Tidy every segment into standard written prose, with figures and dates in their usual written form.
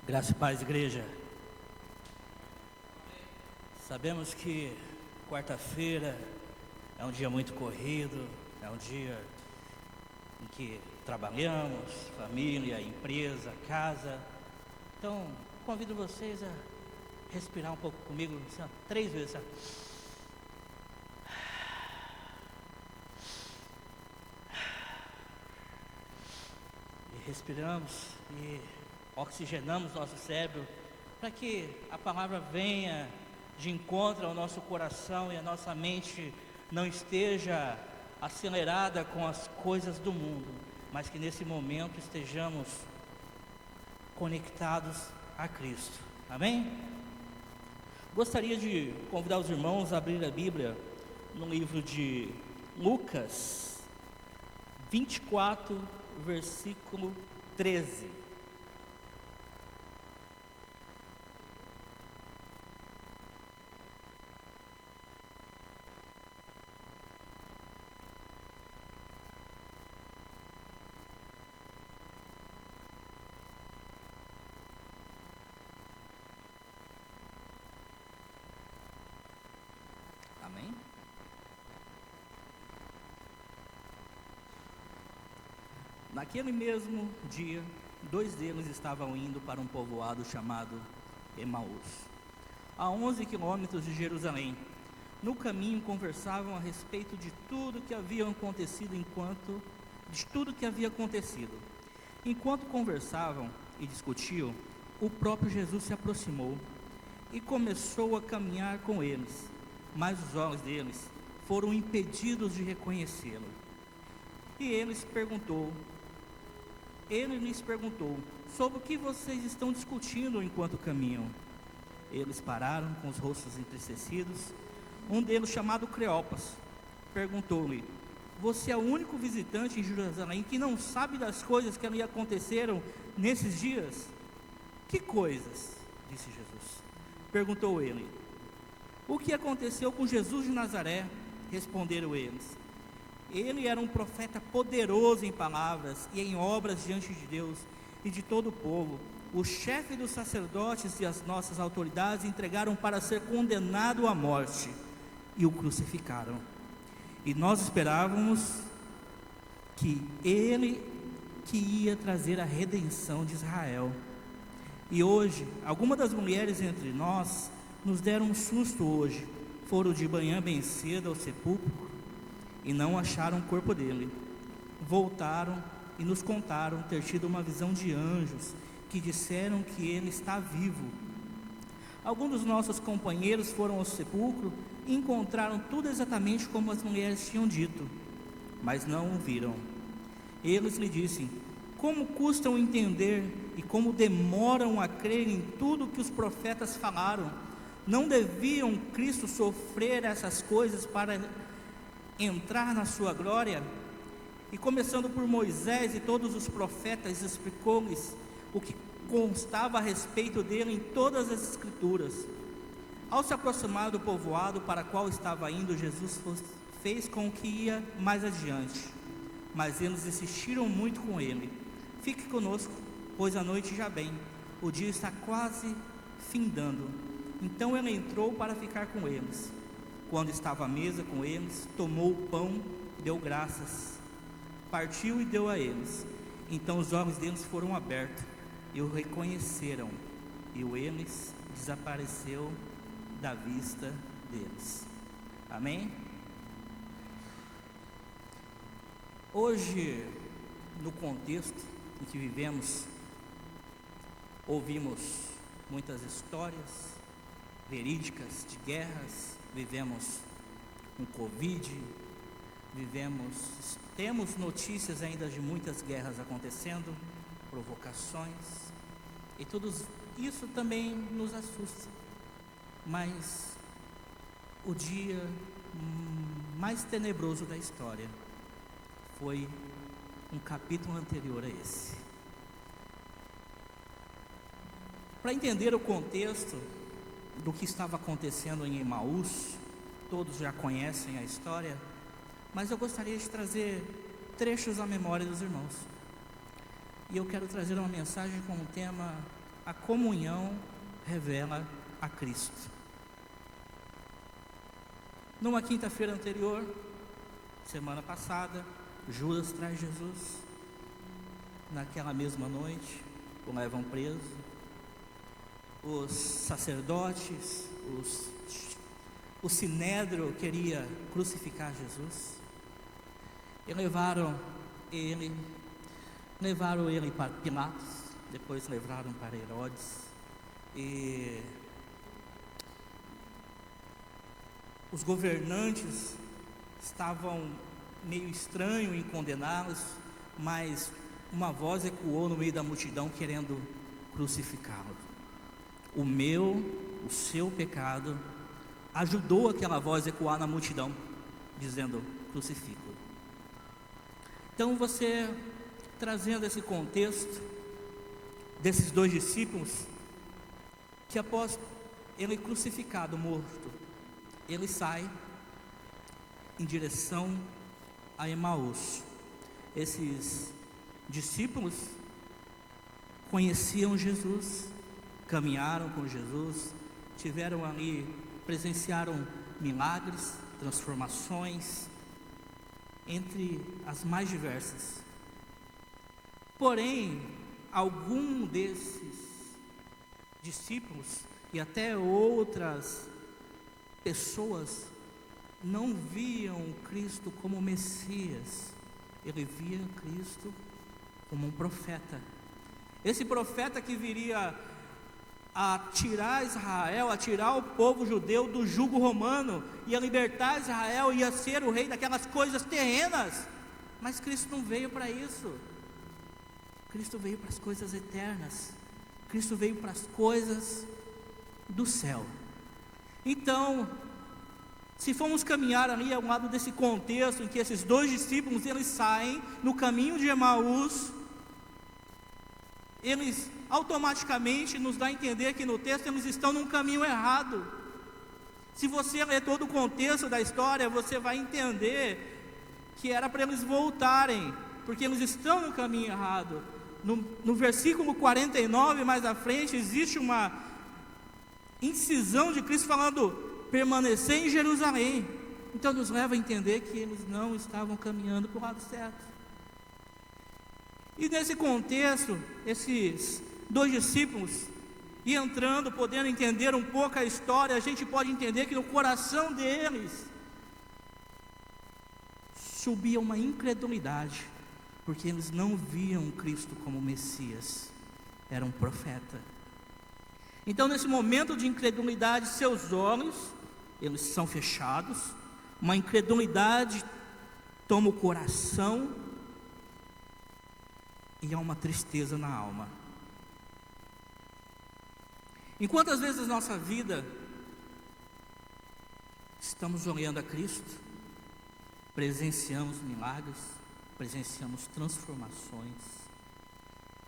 Graça e paz, igreja. Sabemos que quarta-feira é um dia muito corrido, é um dia em que trabalhamos, família, empresa, casa. Então, convido vocês a respirar um pouco comigo, assim, ó, 3 vezes. E respiramos e oxigenamos nosso cérebro para que a palavra venha de encontro ao nosso coração e a nossa mente não esteja acelerada com as coisas do mundo, mas que nesse momento estejamos conectados a Cristo. Amém? Gostaria de convidar os irmãos a abrir a Bíblia no livro de Lucas 24, versículo 13. Amém? Naquele mesmo dia, 2 deles estavam indo para um povoado chamado Emaús, a 11 quilômetros de Jerusalém. No caminho conversavam a respeito de tudo que havia acontecido Enquanto conversavam e discutiam, o próprio Jesus se aproximou e começou a caminhar com eles, mas os olhos deles foram impedidos de reconhecê-lo. E ele lhes perguntou: sobre o que vocês estão discutindo enquanto caminham? Eles pararam com os rostos entristecidos. Um deles, chamado Cleopas, perguntou-lhe: você é o único visitante em Jerusalém que não sabe das coisas que ali aconteceram nesses dias? Que coisas? Disse Jesus. Perguntou ele: o que aconteceu com Jesus de Nazaré? Responderam eles: ele era um profeta poderoso em palavras e em obras diante de Deus e de todo o povo. O chefe dos sacerdotes e as nossas autoridades entregaram para ser condenado à morte e o crucificaram. E nós esperávamos que ele que ia trazer a redenção de Israel. E hoje, algumas das mulheres entre nós nos deram um susto hoje. Foram de manhã bem cedo ao sepulcro e não acharam o corpo dele. Voltaram e nos contaram ter tido uma visão de anjos que disseram que ele está vivo. Alguns dos nossos companheiros foram ao sepulcro e encontraram tudo exatamente como as mulheres tinham dito, mas não o viram. Eles lhe disseram: como custam entender e como demoram a crer em tudo que os profetas falaram? Não deviam Cristo sofrer essas coisas para entrar na sua glória? E começando por Moisés e todos os profetas, explicou-lhes o que constava a respeito dele em todas as escrituras. Ao se aproximar do povoado para o qual estava indo, Jesus fez com que ia mais adiante, mas eles insistiram muito com ele: fique conosco, pois a noite já vem, o dia está quase findando. Então ele entrou para ficar com eles. Quando estava à mesa com eles, tomou o pão, deu graças, partiu e deu a eles. Então os olhos deles foram abertos e o reconheceram, e eles desapareceu da vista deles. Amém? Hoje, no contexto em que vivemos, ouvimos muitas histórias verídicas de guerras, vivemos um Covid, temos notícias ainda de muitas guerras acontecendo, provocações, e tudo isso também nos assusta. Mas o dia mais tenebroso da história foi um capítulo anterior a esse. Para entender o contexto do que estava acontecendo em Emaús, todos já conhecem a história, mas eu gostaria de trazer trechos à memória dos irmãos. E eu quero trazer uma mensagem com um tema a comunhão revela a Cristo. Numa quinta-feira anterior, semana passada, Judas traz Jesus. Naquela mesma noite, o levam preso. Os sacerdotes, o sinédrio queria crucificar Jesus. E levaram ele para Pilatos, depois levaram para Herodes. E os governantes estavam meio estranhos em condená-los, mas uma voz ecoou no meio da multidão querendo crucificá-lo. O seu pecado ajudou aquela voz a ecoar na multidão, dizendo: crucifica-o. Então você, trazendo esse contexto desses dois discípulos, que após ele crucificado, morto, ele sai em direção a Emaús. Esses discípulos conheciam Jesus, caminharam com Jesus, tiveram ali, presenciaram milagres, transformações, entre as mais diversas. Porém, algum desses discípulos e até outras pessoas não viam Cristo como Messias, ele via Cristo como um profeta. Esse profeta que viria a tirar Israel, a tirar o povo judeu do jugo romano, ia libertar Israel, ia ser o rei daquelas coisas terrenas. Mas Cristo não veio para isso. Cristo veio para as coisas eternas. Cristo veio para as coisas do céu. Então, se formos caminhar ali ao lado desse contexto em que esses dois discípulos, eles saem no caminho de Emaús, eles automaticamente nos dá a entender que no texto eles estão num caminho errado. Se você ler todo o contexto da história, você vai entender que era para eles voltarem, porque eles estão no caminho errado. No versículo 49, mais à frente, existe uma incisão de Cristo falando: permanecer em Jerusalém. Então nos leva a entender que eles não estavam caminhando para o lado certo. E nesse contexto, esses dois discípulos, e entrando, podendo entender um pouco a história, a gente pode entender que no coração deles subia uma incredulidade, porque eles não viam Cristo como Messias, era um profeta. Então, nesse momento de incredulidade, seus olhos, eles são fechados, uma incredulidade toma o coração, e há uma tristeza na alma. Em quantas vezes na nossa vida estamos olhando a Cristo, presenciamos milagres, presenciamos transformações,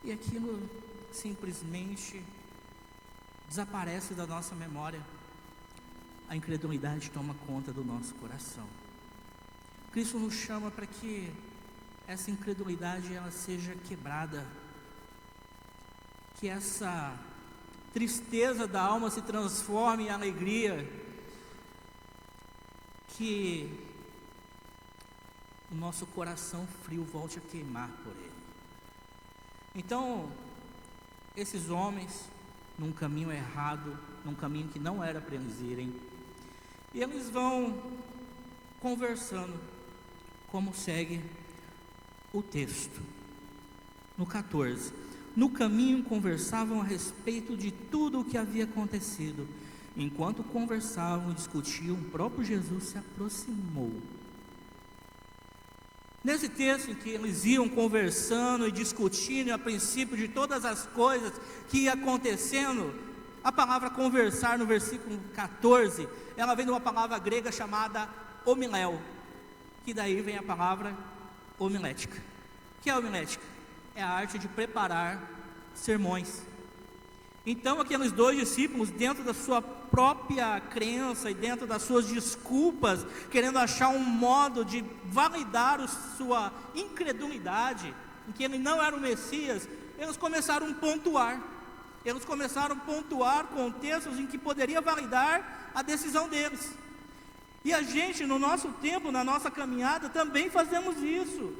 e aquilo simplesmente desaparece da nossa memória. A incredulidade toma conta do nosso coração. Cristo nos chama para que essa incredulidade ela seja quebrada, que essa tristeza da alma se transforme em alegria, que o nosso coração frio volte a queimar por Ele. Então, esses homens, num caminho errado, num caminho que não era para eles irem, e eles vão conversando, como segue o texto, no 14: no caminho conversavam a respeito de tudo o que havia acontecido. Enquanto conversavam e discutiam, o próprio Jesus se aproximou. Nesse texto em que eles iam conversando e discutindo, e a princípio de todas as coisas que ia acontecendo, a palavra conversar no versículo 14, ela vem de uma palavra grega chamada homiléu, que daí vem a palavra homilética. O que é homilética? É a arte de preparar sermões. Então aqueles dois discípulos, dentro da sua própria crença e dentro das suas desculpas, querendo achar um modo de validar sua incredulidade, em que ele não era o Messias, eles começaram a pontuar. Eles começaram a pontuar contextos em que poderia validar a decisão deles. E a gente, no nosso tempo, na nossa caminhada, também fazemos isso.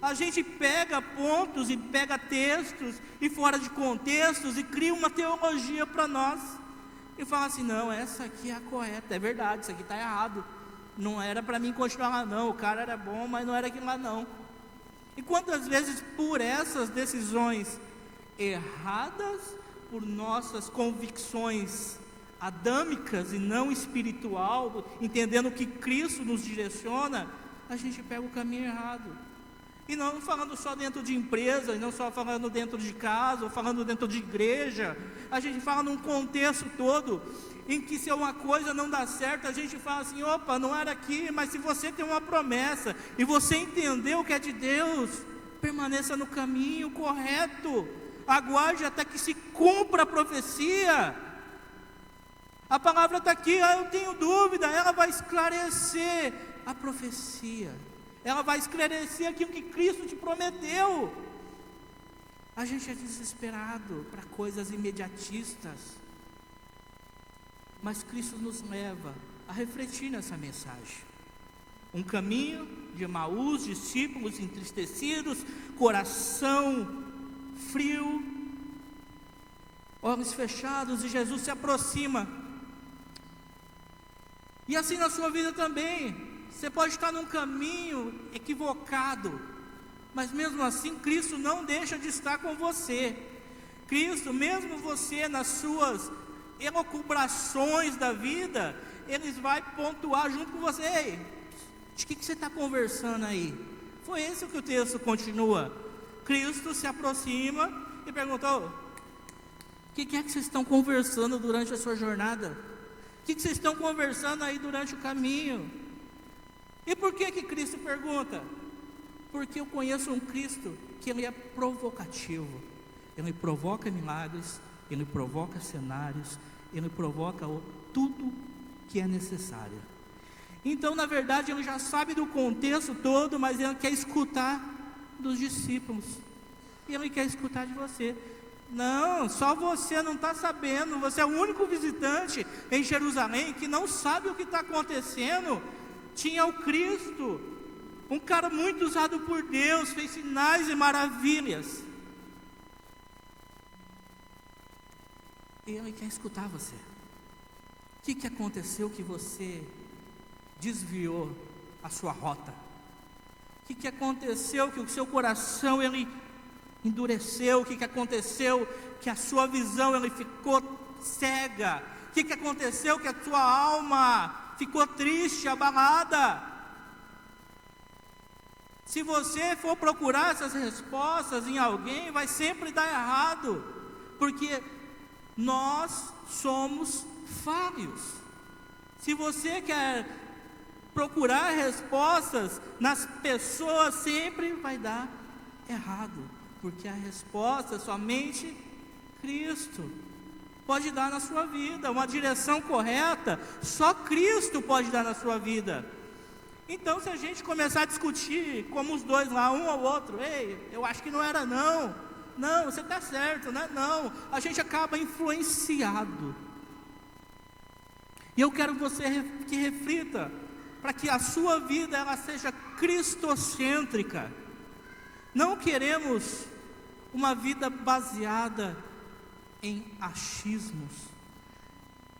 A gente pega pontos e pega textos e fora de contextos e cria uma teologia para nós. E fala assim, não, essa aqui é a correta, é verdade, isso aqui está errado. Não era para mim continuar lá não, o cara era bom, mas não era aquilo lá não. E quantas vezes por essas decisões erradas, por nossas convicções adâmicas e não espiritual, entendendo que Cristo nos direciona, a gente pega o caminho errado. E não falando só dentro de empresa, e não só falando dentro de casa, ou falando dentro de igreja, a gente fala num contexto todo, em que se uma coisa não dá certo, a gente fala assim, opa, não era aqui, mas se você tem uma promessa, e você entendeu que é de Deus, permaneça no caminho correto, aguarde até que se cumpra a profecia. A palavra está aqui, eu tenho dúvida, ela vai esclarecer a profecia, ela vai esclarecer aquilo que Cristo te prometeu. A gente é desesperado para coisas imediatistas, mas Cristo nos leva a refletir nessa mensagem. Um caminho de Emaús, discípulos entristecidos, coração frio, olhos fechados, e Jesus se aproxima. E assim na sua vida também, você pode estar num caminho equivocado, mas mesmo assim Cristo não deixa de estar com você. Cristo, mesmo você nas suas elucubrações da vida, Ele vai pontuar junto com você. Ei, de que você está conversando aí? Foi esse que o texto continua. Cristo se aproxima e perguntou, o que é que vocês estão conversando durante a sua jornada? O que vocês estão conversando aí durante o caminho? E por que Cristo pergunta? Porque eu conheço um Cristo que Ele é provocativo. Ele provoca milagres, Ele provoca cenários, Ele provoca tudo que é necessário. Então, na verdade, Ele já sabe do contexto todo, mas Ele quer escutar dos discípulos. E Ele quer escutar de você. Não, só você não está sabendo. Você é o único visitante em Jerusalém que não sabe o que está acontecendo. Tinha o Cristo, um cara muito usado por Deus, fez sinais e maravilhas. E Ele quer escutar você. O que aconteceu que você desviou a sua rota? O que aconteceu que o seu coração ele endureceu? O que aconteceu que a sua visão ele ficou cega? O que aconteceu que a sua alma ficou triste, abalada? Se você for procurar essas respostas em alguém, vai sempre dar errado, porque nós somos falhos. Se você quer procurar respostas nas pessoas, sempre vai dar errado, porque a resposta somente Cristo pode dar na sua vida. Uma direção correta, só Cristo pode dar na sua vida. Então, se a gente começar a discutir, como os dois lá, um ao outro, ei, eu acho que não era não, você está certo, não, a gente acaba influenciado. E eu quero que reflita, para que a sua vida ela seja cristocêntrica. Não queremos uma vida baseada em achismos,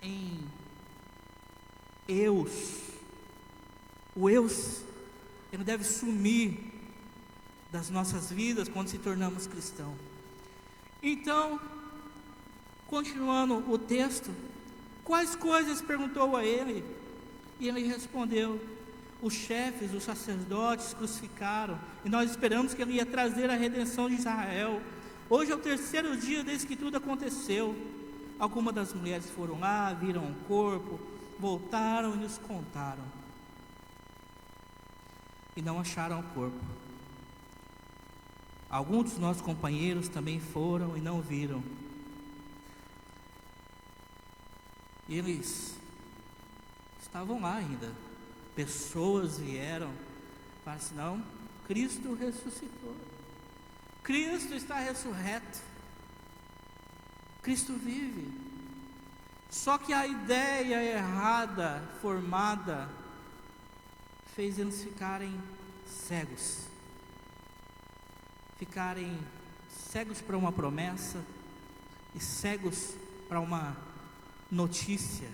em eus. O eus, ele deve sumir das nossas vidas quando se tornamos cristãos. Então, continuando o texto, quais coisas perguntou a ele? E ele respondeu, os chefes, os sacerdotes crucificaram, e nós esperamos que ele ia trazer a redenção de Israel. Hoje é o terceiro dia desde que tudo aconteceu. Algumas das mulheres foram lá, viram o corpo, voltaram e nos contaram. E não acharam o corpo. Alguns dos nossos companheiros também foram e não viram. Eles estavam lá ainda. Pessoas vieram, falaram assim, não, Cristo ressuscitou. Cristo está ressurreto. Cristo vive. Só que a ideia errada, formada, fez eles ficarem cegos. Ficarem cegos para uma promessa e cegos para uma notícia.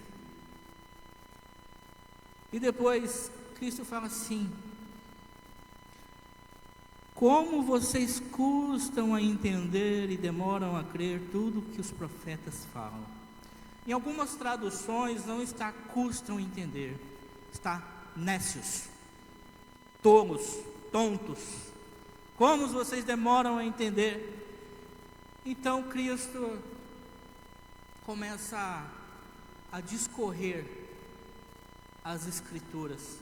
E depois Cristo fala assim: como vocês custam a entender e demoram a crer tudo que os profetas falam. Em algumas traduções não está custam a entender, está nécios, tolos, tontos. Como vocês demoram a entender? Então Cristo começa a discorrer as Escrituras.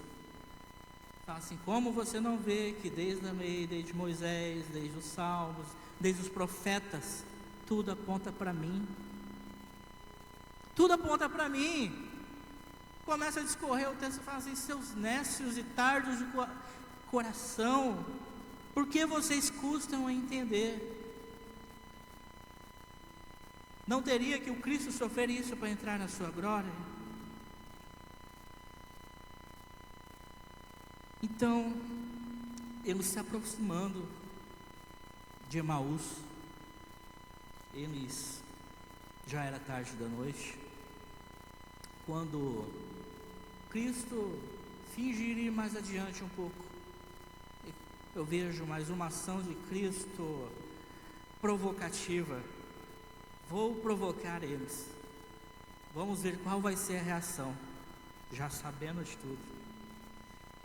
Fala assim: como você não vê que desde a lei, desde Moisés, desde os Salmos, desde os profetas, tudo aponta para mim. Tudo aponta para mim. Começa a discorrer o texto e fala assim: seus nécios e tardos de coração, por que vocês custam a entender? Não teria que o Cristo sofrer isso para entrar na sua glória? Então, eles se aproximando de Emaús, eles, já era tarde da noite, quando Cristo finge ir mais adiante um pouco, eu vejo mais uma ação de Cristo provocativa. Vou provocar eles, vamos ver qual vai ser a reação, já sabendo de tudo.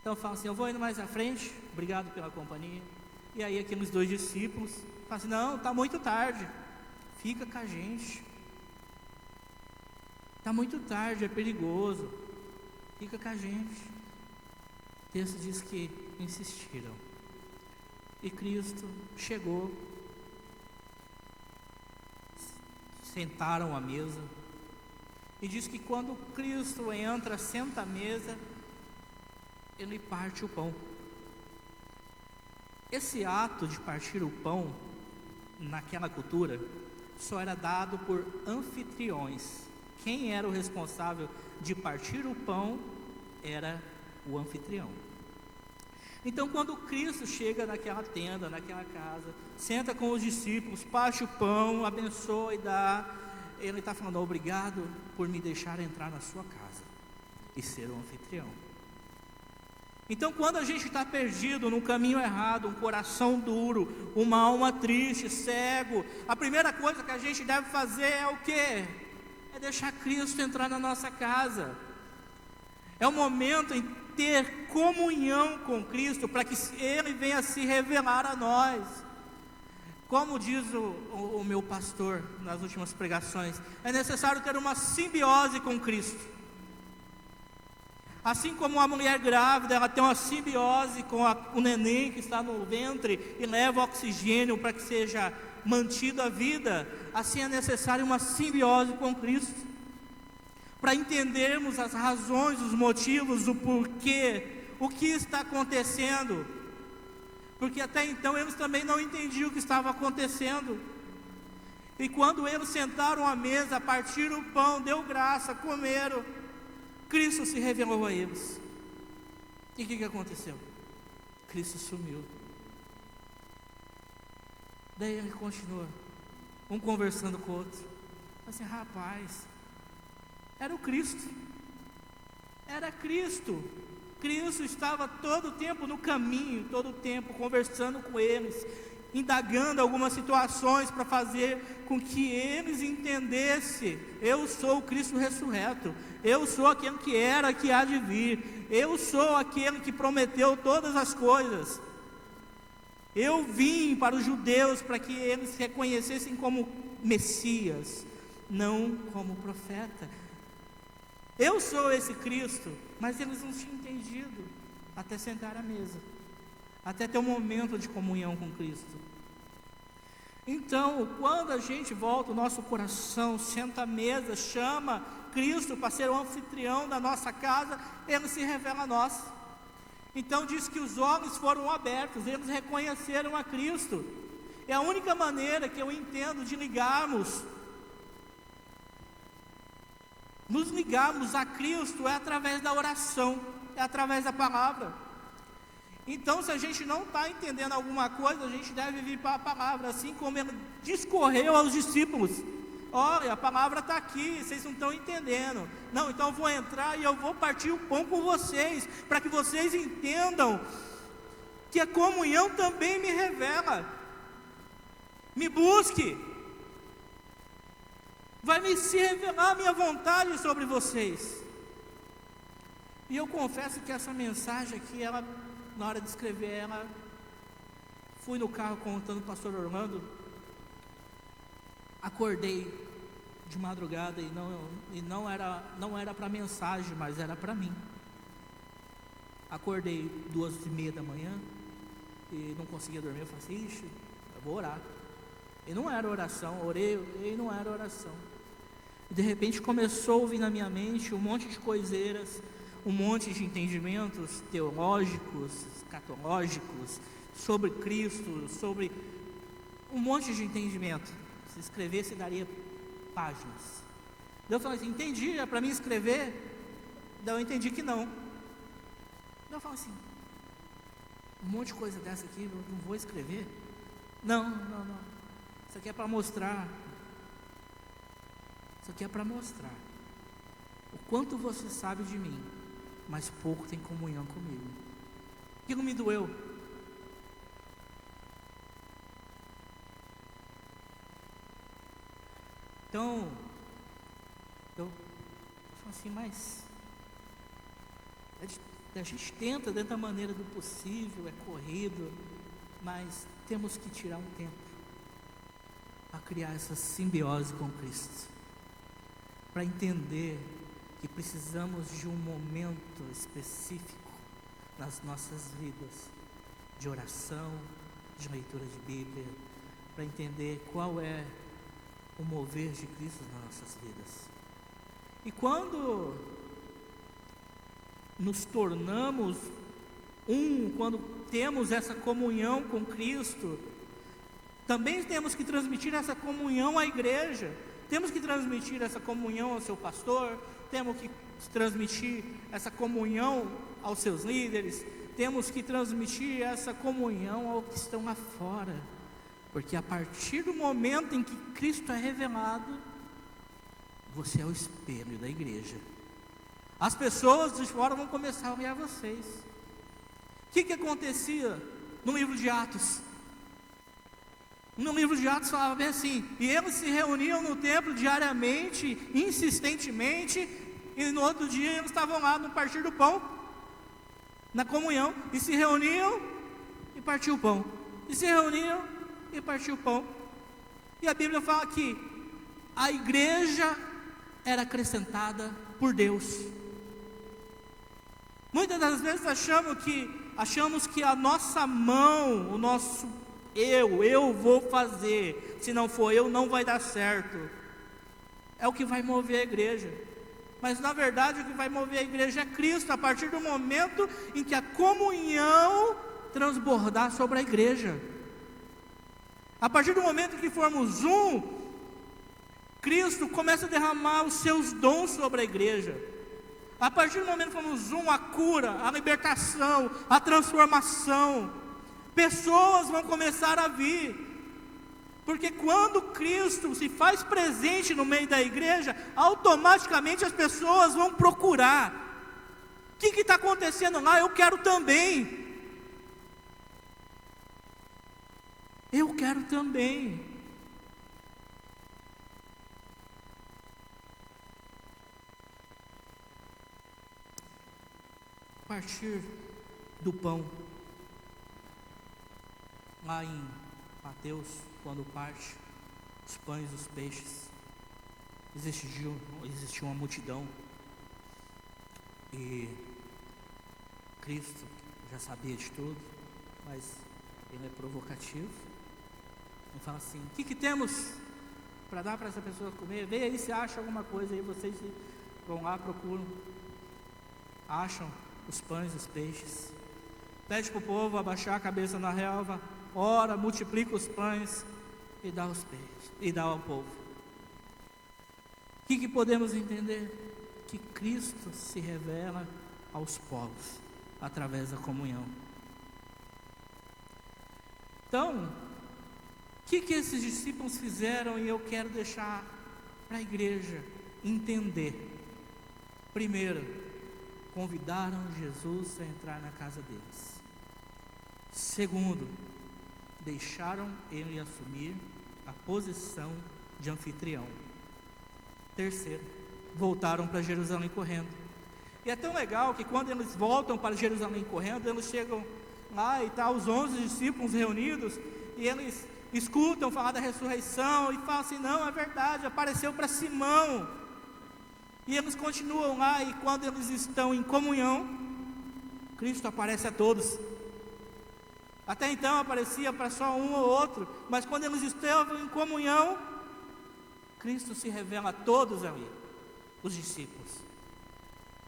Então eu falo assim: eu vou indo mais à frente, obrigado pela companhia. E aí aqueles dois discípulos falam assim: não, está muito tarde, fica com a gente. Está muito tarde, é perigoso, fica com a gente. O texto diz que insistiram. E Cristo chegou, sentaram à mesa. E diz que quando Cristo entra, senta à mesa, ele parte o pão. Esse ato de partir o pão, naquela cultura, só era dado por anfitriões. Quem era o responsável de partir o pão era o anfitrião. Então, quando Cristo chega naquela tenda, naquela casa, senta com os discípulos, parte o pão, abençoa e dá, ele está falando: obrigado por me deixar entrar na sua casa e ser o anfitrião. Então, quando a gente está perdido no caminho errado, um coração duro, uma alma triste, cego, a primeira coisa que a gente deve fazer é o quê? É deixar Cristo entrar na nossa casa. É o momento em ter comunhão com Cristo, para que Ele venha se revelar a nós. Como diz o meu pastor nas últimas pregações, é necessário ter uma simbiose com Cristo. Assim como a mulher grávida, ela tem uma simbiose com o neném que está no ventre e leva oxigênio para que seja mantida a vida, assim é necessário uma simbiose com Cristo, para entendermos as razões, os motivos, o porquê, o que está acontecendo, porque até então eles também não entendiam o que estava acontecendo. E quando eles sentaram à mesa, partiram o pão, deu graça, comeram, Cristo se revelou a eles. E o que aconteceu? Cristo sumiu. Daí ele continua, um conversando com o outro, assim: rapaz, era o Cristo, era Cristo. Cristo estava todo o tempo no caminho, todo o tempo conversando com eles, indagando algumas situações para fazer com que eles entendessem: eu sou o Cristo ressurreto, eu sou aquele que era, que há de vir, eu sou aquele que prometeu todas as coisas. Eu vim para os judeus para que eles reconhecessem como Messias, não como profeta. Eu sou esse Cristo, mas eles não tinham entendido até sentar à mesa, até ter um momento de comunhão com Cristo. Então, quando a gente volta o nosso coração, senta à mesa, chama Cristo para ser o anfitrião da nossa casa, Ele se revela a nós. Então diz que os olhos foram abertos, eles reconheceram a Cristo. É a única maneira que eu entendo de ligarmos nos ligarmos a Cristo é através da oração, é através da palavra. Então, se a gente não está entendendo alguma coisa, a gente deve vir para a palavra, assim como ele discorreu aos discípulos. Olha, a palavra está aqui, vocês não estão entendendo. Não, então eu vou entrar e eu vou partir o pão com vocês, para que vocês entendam que a comunhão também me revela. Me busque, vai me se revelar a minha vontade sobre vocês. E eu confesso que essa mensagem aqui, ela, na hora de escrever ela, fui no carro contando para o pastor Orlando, acordei de madrugada e não era para mensagem, mas era para mim. Acordei 2h30 da manhã e não conseguia dormir. Eu falei assim, ixi, eu vou orar. E não era oração, orei e não era oração. E de repente começou a vir na minha mente um monte de coiseiras, um monte de entendimentos teológicos, escatológicos, sobre Cristo, sobre um monte de entendimento. Se escrevesse, daria páginas. Daí eu falei assim, entendi, é para mim escrever? Daí eu entendi que não. Daí eu falei assim, um monte de coisa dessa aqui, eu não vou escrever? Não. Isso aqui é para mostrar. Isso aqui é para mostrar o quanto você sabe de mim, mas pouco tem comunhão comigo. Aquilo me doeu. Então, eu falo assim, mas a gente tenta dentro da maneira do possível, é corrido, mas temos que tirar um tempo para criar essa simbiose com Cristo, para entender que precisamos de um momento específico nas nossas vidas, de oração, de leitura de Bíblia, para entender qual é o mover de Cristo nas nossas vidas. E quando nos tornamos quando temos essa comunhão com Cristo, também temos que transmitir essa comunhão à igreja, temos que transmitir essa comunhão ao seu pastor, temos que transmitir essa comunhão aos seus líderes, temos que transmitir essa comunhão aos que estão lá fora, porque a partir do momento em que Cristo é revelado, você é o espelho da igreja. As pessoas de fora vão começar a olhar vocês. O que acontecia no livro de Atos? No livro de Atos falava bem assim, e eles se reuniam no templo diariamente, insistentemente, e no outro dia eles estavam lá no partir do pão, na comunhão, e se reuniam e partiam o pão, e se reuniam e partiam o pão. E a Bíblia fala que a igreja era acrescentada por Deus. Muitas das vezes achamos que a nossa mão, o nosso eu vou fazer, se não for eu, não vai dar certo, é o que vai mover a igreja. Mas na verdade o que vai mover a igreja é Cristo, a partir do momento em que a comunhão transbordar sobre a igreja. A partir do momento que formos Cristo começa a derramar os seus dons sobre a igreja. A partir do momento que formos a cura, a libertação, a transformação, pessoas vão começar a vir, porque quando Cristo se faz presente no meio da igreja, automaticamente as pessoas vão procurar. O que está acontecendo lá? Eu quero também. Eu quero também. A partir do pão, lá em Mateus, quando parte os pães e os peixes, existiu uma multidão, e Cristo já sabia de tudo, mas ele é provocativo. Ele fala assim: o que temos para dar para essa pessoa comer? Vê aí se acha alguma coisa aí. Vocês vão lá, procuram, acham os pães e os peixes. Pede para o povo abaixar a cabeça na relva, ora, multiplica os pães e dá os peixes, e dá ao povo. O que podemos entender? Que Cristo se revela aos povos através da comunhão. Então, o que esses discípulos fizeram? E eu quero deixar para a igreja entender. Primeiro, convidaram Jesus a entrar na casa deles. Segundo, deixaram ele assumir a posição de anfitrião. Terceiro, voltaram para Jerusalém correndo. E é tão legal que quando eles voltam para Jerusalém correndo, eles chegam lá e tá os 11 discípulos reunidos, e eles escutam falar da ressurreição e falam assim: não, é verdade, apareceu para Simão. E eles continuam lá, e quando eles estão em comunhão, Cristo aparece a todos. Até então aparecia para só um ou outro, mas quando eles estavam em comunhão, Cristo se revela a todos ali, os discípulos.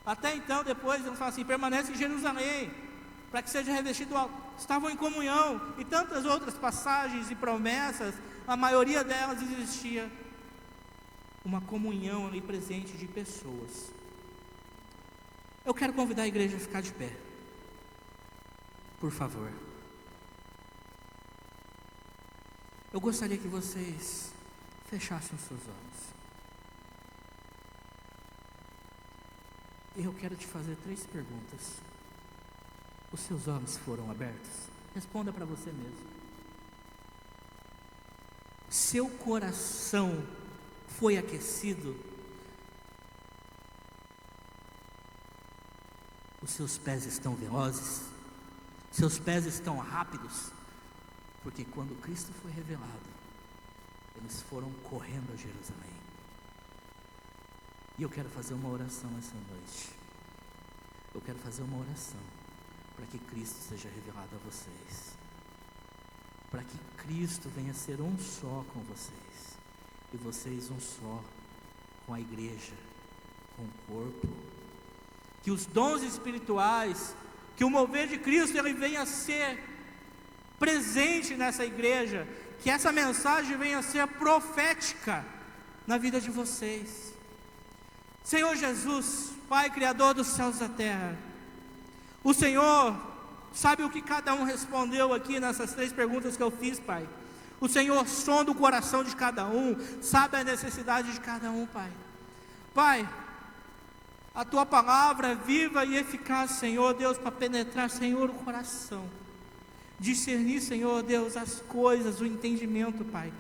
Até então, depois eles falam assim: permanece em Jerusalém, para que seja revestido. Estavam em comunhão, e tantas outras passagens e promessas, a maioria delas existia uma comunhão ali presente de pessoas. Eu quero convidar a igreja a ficar de pé, por favor. Eu gostaria que vocês fechassem os seus olhos. E eu quero te fazer 3 perguntas. Os seus olhos foram abertos? Responda para você mesmo. Seu coração foi aquecido? Os seus pés estão velozes? Seus pés estão rápidos? Porque quando Cristo foi revelado, eles foram correndo a Jerusalém. E eu quero fazer uma oração essa noite. Eu quero fazer uma oração para que Cristo seja revelado a vocês, para que Cristo venha ser um só com vocês, e vocês um só com a igreja, com o corpo. Que os dons espirituais, que o mover de Cristo, ele venha a ser presente nessa igreja, que essa mensagem venha a ser profética na vida de vocês. Senhor Jesus, Pai Criador dos céus e da terra, o Senhor sabe o que cada um respondeu aqui nessas 3 perguntas que eu fiz, Pai. O Senhor sonda o coração de cada um, sabe a necessidade de cada um, Pai. Pai, a Tua palavra é viva e eficaz, Senhor Deus, para penetrar, Senhor, o coração, discernir, Senhor Deus, as coisas, o entendimento, Pai.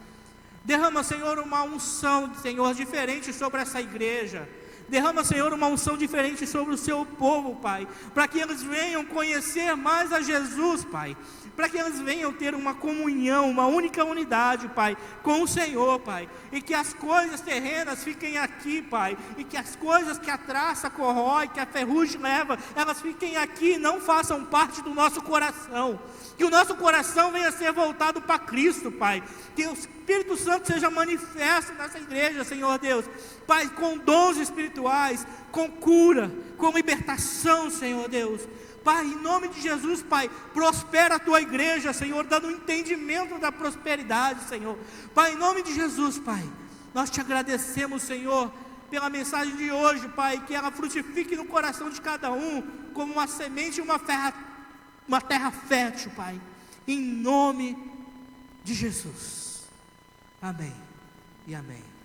Derrama, Senhor, uma unção, Senhor, diferente sobre essa igreja. Derrama, Senhor, uma unção diferente sobre o seu povo, Pai, para que eles venham conhecer mais a Jesus, Pai, para que eles venham ter uma comunhão, uma única unidade, Pai, com o Senhor, Pai, e que as coisas terrenas fiquem aqui, Pai, e que as coisas que a traça corrói, que a ferrugem leva, elas fiquem aqui, não façam parte do nosso coração. Que o nosso coração venha a ser voltado para Cristo, Pai. Que o Espírito Santo seja manifesto nessa igreja, Senhor Deus, Pai, com dons espirituais, com cura, com libertação, Senhor Deus. Pai, em nome de Jesus, Pai, prospera a Tua igreja, Senhor, dando um entendimento da prosperidade, Senhor. Pai, em nome de Jesus, Pai, nós te agradecemos, Senhor, pela mensagem de hoje, Pai, que ela frutifique no coração de cada um, como uma semente e uma terra fértil, Pai, em nome de Jesus. Amém e amém.